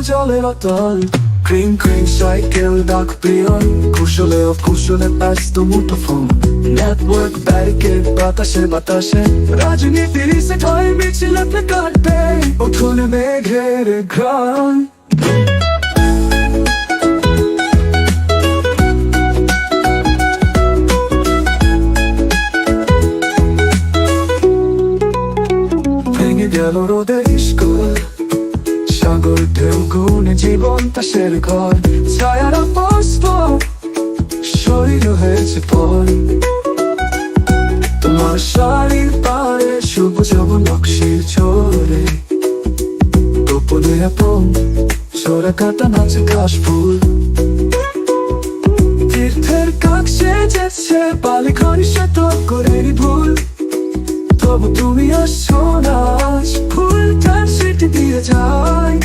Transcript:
জলের অতল। ক্রিং ক্রিং সাইকেল ডাক পিয়ন, কুশলে অকুশলে ব্যস্ত মুঠোফোন। নেটওয়ার্ক ব্যারিকেড বাতাসে বাতাসে, রাজনীতির সেট হয় মিছিলে কাটবে উঠোনে মেঘের ঘ্রাণ। ভেঙে গেল রোদের স্কুল, সাগর ঢেউ গুনে জীবন তাসের ঘর। ছায়ার অপস্ত শরীর হয়েছে পর, তোমার শাড়ির পায়ে সবুজ নকশির ছোরে। গোপনে আপন ছোড়া কাটা নাচে ঘাস ফুল, তীর্থের কাক সেজেছে বালি ঘরে শত করেরই ভুল। তবু তুমি আসছো না, আজ ফুলটার স্মৃতি দিয়ে যায়।